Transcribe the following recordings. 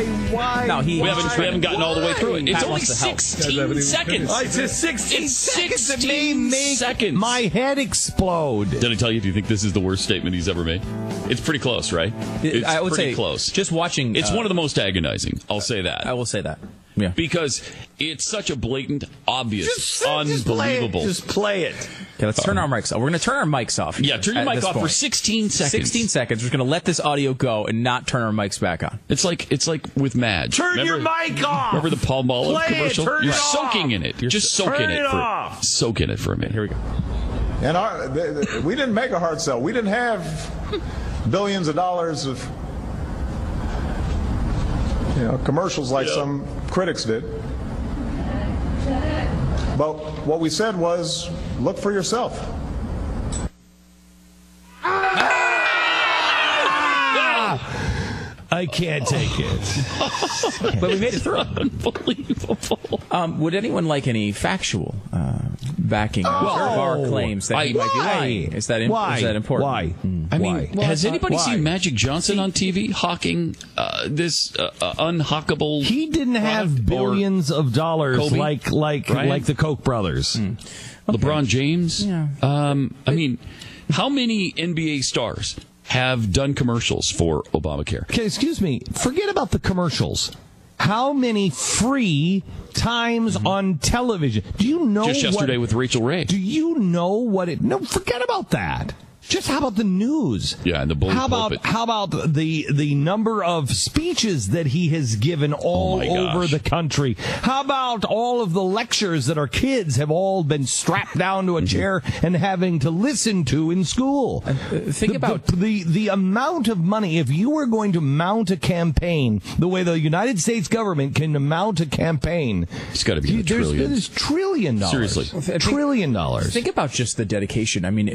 Why? No, we haven't gotten all the way through it. It's only 16 seconds. It's 16 seconds. It may make my head explode. Did I tell you, do you think this is the worst statement he's ever made? It's pretty close, right? I would say close. Just watching... It's one of the most agonizing. I'll say that. I will say that. Yeah. Because it's such a blatant, obvious, unbelievable. Just play it. Okay, let's turn our mics off. We're going to turn our mics off. Yeah, turn your mic off for 16 seconds. 16 seconds. We're going to let this audio go and not turn our mics back on. It's like with Madge. Turn your mic off. Remember the Palmolive commercial? You're soaking in it. You're just soaking it. Soak in it for a minute. Here we go. And we didn't make a hard sell. We didn't have billions of dollars of commercials like some critics did. But what we said was, look for yourself. I can't take it. But we made it through. Unbelievable. Would anyone like any factual backing of our claims that he might be lying? Is that important? Why? I mean, has anybody seen Magic Johnson on TV hawking this unhockable? He didn't have billions of dollars like the Koch brothers. LeBron James. Yeah. I mean, how many NBA stars have done commercials for Obamacare? Okay, excuse me. Forget about the commercials. How many free times on television? Do you know? Just yesterday with Rachel Ray. Do you know what it? No, forget about that. Just how about the news? Yeah, and the bully pulpit. How about the number of speeches that he has given all over the country? How about all of the lectures that our kids have all been strapped down to a chair and having to listen to in school? Think about the amount of money. If you were going to mount a campaign the way the United States government can mount a campaign, it's got to be there's $1 trillion. Seriously, $1 trillion. Think about just the dedication. I mean,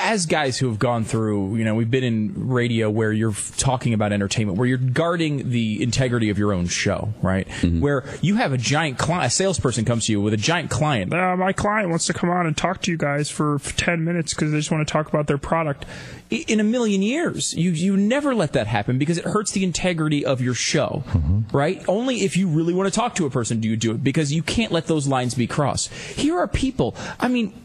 as guys who have gone through, we've been in radio where you're talking about entertainment, where you're guarding the integrity of your own show, right? Mm-hmm. Where you have a giant client, a salesperson comes to you with a giant client. My client wants to come on and talk to you guys for 10 minutes because they just want to talk about their product. In a million years, you never let that happen because it hurts the integrity of your show, right? Only if you really want to talk to a person do you do it, because you can't let those lines be crossed. Here are people,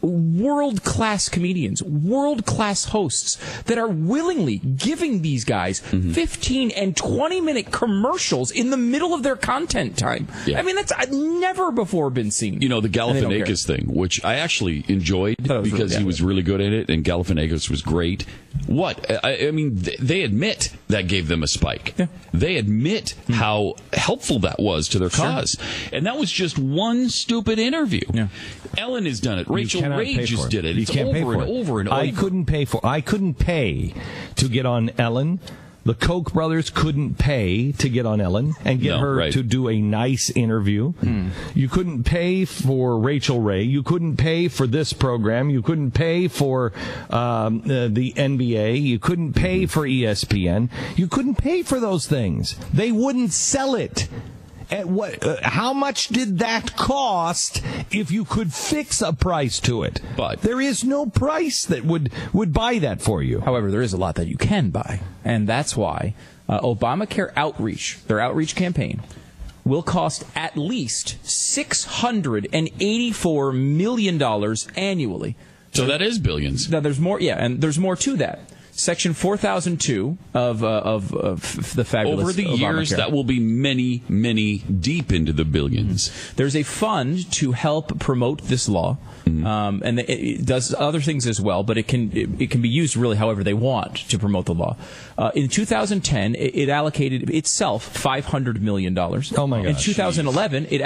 world-class comedians, world-class hosts that are willingly giving these guys 15 and 20-minute commercials in the middle of their content time. Yeah. I mean, that's never before been seen. The Galifianakis thing, which I actually enjoyed because he was really good at it, and Galifianakis was great. What? I mean, they admit that gave them a spike. Yeah. They admit how helpful that was to their cause. And that was just one stupid interview. Yeah. Ellen has done it. Rachel Ray just did it. It's over and over and over. I couldn't pay to get on Ellen. The Koch brothers couldn't pay to get on Ellen and get her to do a nice interview. You couldn't pay for Rachel Ray. You couldn't pay for this program. You couldn't pay for the NBA. You couldn't pay for ESPN. You couldn't pay for those things. They wouldn't sell it. How much did that cost if you could fix a price to it? But there is no price that would buy that for you. However, there is a lot that you can buy, and that's why Obamacare outreach, their outreach campaign, will cost at least $684 million annually. So that is billions. Now, there's more, and there's more to that. Section 4002 of the fabulous over the years, Obamacare. That will be many, many deep into the billions. There's a fund to help promote this law, and it does other things as well, but it can be used really however they want to promote the law. In 2010, it allocated itself $500 million. Oh my gosh! In 2011, it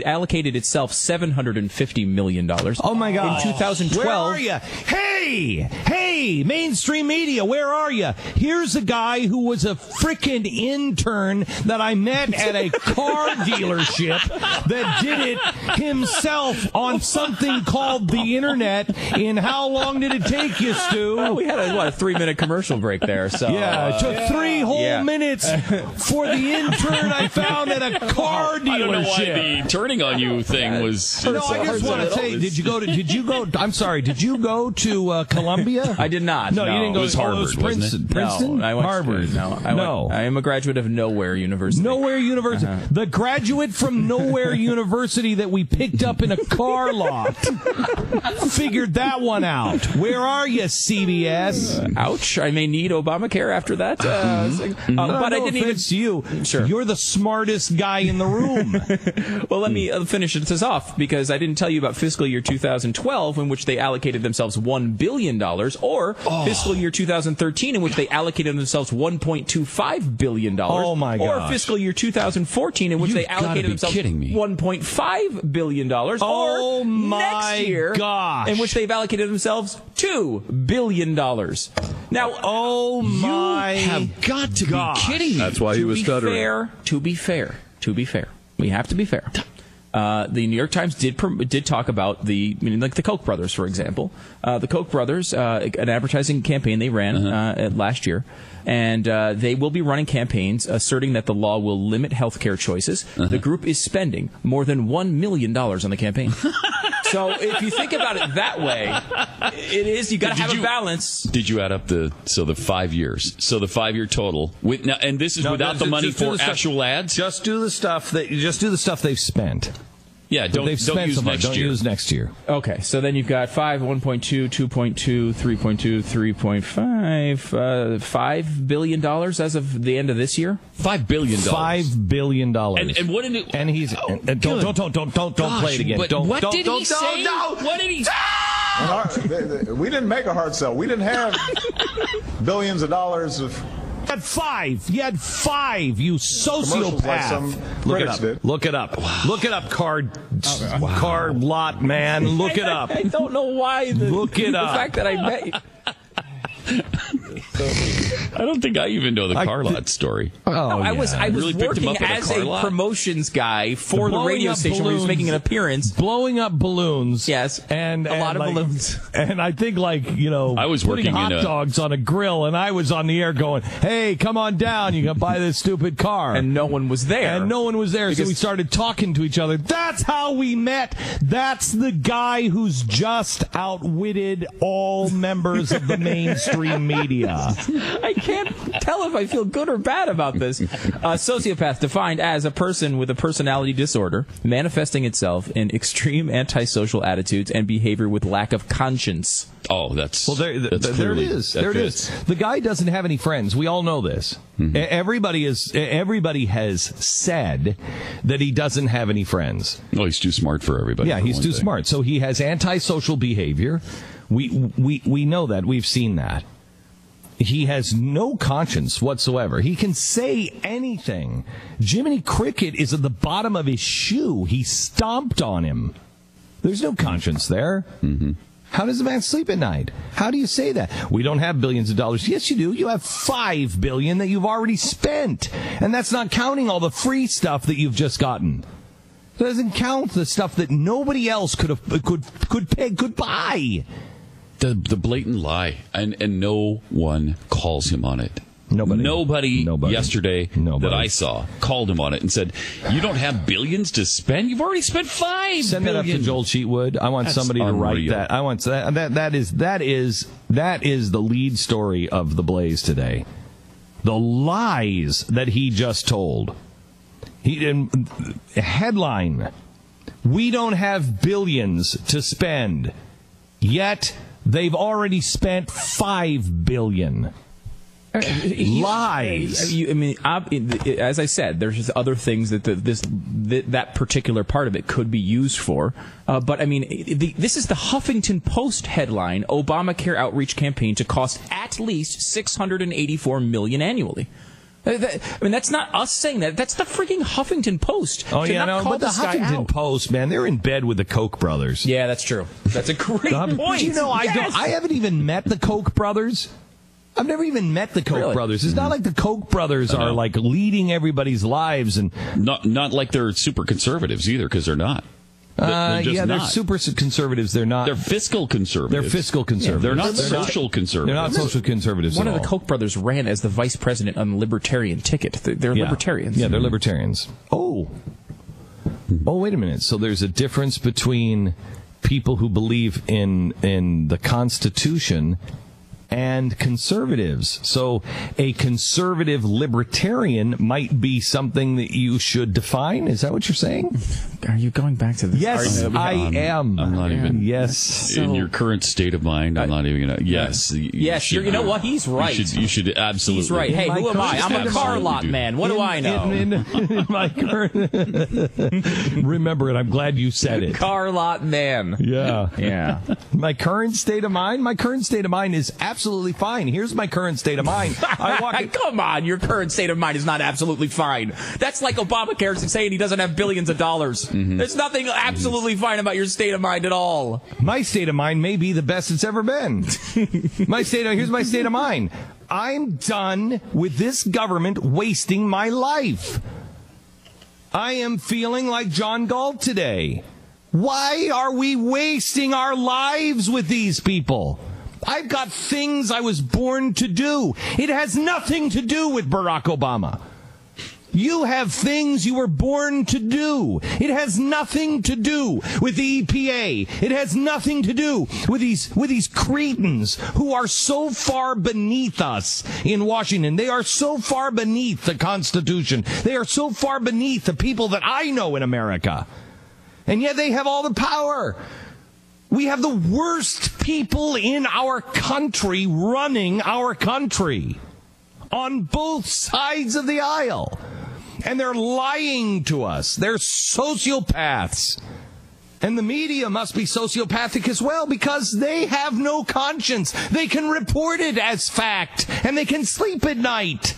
allocated itself $750 million. Oh my gosh! In 2012, where are you? Hey, mainstream media, where are you? Here's a guy who was a frickin' intern that I met at a car dealership that did it himself on something called the internet. In how long did it take you, Stu? Well, we had a 3-minute commercial break there. So yeah, it took 3 whole minutes for the intern I found at a car dealership. I don't know why the turning on you thing was. No, I just want to say, did you go to Columbia? I did not. No, you didn't go It was to Harvard, Princeton. wasn't it? Princeton? No, I went Harvard. I am a graduate of Nowhere University. Nowhere University. The graduate from Nowhere University that we picked up in a car lot. Figured that one out. Where are you, CBS? Ouch! I may need Obamacare after that. But I didn't even. You. Sure. You're the smartest guy in the room. Well, let me finish this off, because I didn't tell you about fiscal year 2012, in which they allocated themselves $1 billion, or fiscal year 2013, in which they allocated themselves $1.25 billion. Oh, my gosh. Or fiscal year 2014, in which they allocated themselves $1.5 billion. Oh, or my next year, gosh. in which they've allocated themselves $2 billion. Now, you have got to be kidding me. That's why he was stuttering. To be fair, we have to be fair. The New York Times did talk about like the Koch brothers, for example. The Koch brothers, an advertising campaign they ran last year, and they will be running campaigns asserting that the law will limit healthcare choices. The group is spending more than $1 million on the campaign. So if you think about it that way, it is, you got to have a balance. Did you add up the 5 years? So the 5-year total, and this is without the money for actual ads. Just do the stuff they've spent. Yeah, don't use next year. Don't use next year. Okay, so then you've got 5, 1.2, 2.2, 3.2, 3.5, $5 billion as of the end of this year. $5 billion. $5 billion. And what did it? And he's don't play it again. What did he say? What did he say? We didn't make a hard sell. We didn't have billions of dollars of. You had five, you sociopath. Look it up. Wow. Look it up, card lot man. Look it up. I don't know why. Look it up. The fact that I met. I don't think I even know the car lot story. I was really working as a promotions guy for the radio station where he was making an appearance. Blowing up balloons. Yes. And a lot of balloons. And I think I was putting hot dogs on a grill, and I was on the air going, hey, come on down. You can buy this stupid car. And no one was there. So we started talking to each other. That's how we met. That's the guy who's just outwitted all members of the mainstream media. I can't tell if I feel good or bad about this. Sociopath defined as a person with a personality disorder manifesting itself in extreme antisocial attitudes and behavior with lack of conscience. Oh, that's there it is. There it is. The guy doesn't have any friends. We all know this. Mm-hmm. Everybody has said that he doesn't have any friends. Well, he's too smart for everybody. Yeah, he's too smart. So he has antisocial behavior. We know that. We've seen that. He has no conscience whatsoever. He can say anything. Jiminy Cricket is at the bottom of his shoe. He stomped on him. There's no conscience there. Mm-hmm. How does a man sleep at night? How do you say that? We don't have billions of dollars. Yes, you do. You have $5 billion that you've already spent. And that's not counting all the free stuff that you've just gotten. It doesn't count the stuff that nobody else could buy. The blatant lie, and no one calls him on it. Nobody yesterday that I saw called him on it and said, "You don't have billions to spend. You've already spent $5 Send billion." that up to Joel Cheatwood. I want somebody to write that. I want that is the lead story of the Blaze today. The lies that he just told. Headline: We don't have billions to spend, yet they've already spent $5 billion. Lies. As I said, there's just other things that that particular part of it could be used for. But this is the Huffington Post headline: Obamacare outreach campaign to cost at least $684 million annually. That's not us saying that. That's the freaking Huffington Post. Oh, yeah, but the Huffington Post, man, they're in bed with the Koch brothers. Yeah, that's true. That's a great point. You know, I haven't even met the Koch brothers. I've never even met the Koch brothers. It's not like the Koch brothers are like leading everybody's lives, and not like they're super conservatives either, because they're not. They're super conservatives. They're not. They're fiscal conservatives. They're not social conservatives. They're not social conservatives. One of the Koch brothers ran as the vice president on the Libertarian ticket. They're libertarians. Yeah, they're libertarians. Oh, wait a minute. So there's a difference between people who believe in the Constitution and conservatives. So a conservative libertarian might be something that you should define. Is that what you're saying? Are you going back to this? Yes, I am. I'm not even. Yes. In your current state of mind, I'm not even going to. Yes. Yes, you know what? He's right. You should absolutely. He's right. Hey, who am I? I'm a car lot man. What do I know? In my current. Remember it. I'm glad you said it. Car lot man. Yeah. Yeah. My current state of mind? My current state of mind is absolutely fine. Here's my current state of mind. Come on, your current state of mind is not absolutely fine. That's like Obamacare saying he doesn't have billions of dollars. Mm-hmm. There's nothing absolutely fine about your state of mind at all. My state of mind may be the best it's ever been. Here's my state of mind. I'm done with this government wasting my life. I am feeling like John Galt today. Why are we wasting our lives with these people? I've got things I was born to do. It has nothing to do with Barack Obama. You have things you were born to do. It has nothing to do with the EPA. It has nothing to do with these cretins who are so far beneath us in Washington. They are so far beneath the Constitution. They are so far beneath the people that I know in America. And yet they have all the power. We have the worst people in our country running our country on both sides of the aisle. And they're lying to us. They're sociopaths. And the media must be sociopathic as well because they have no conscience. They can report it as fact and they can sleep at night.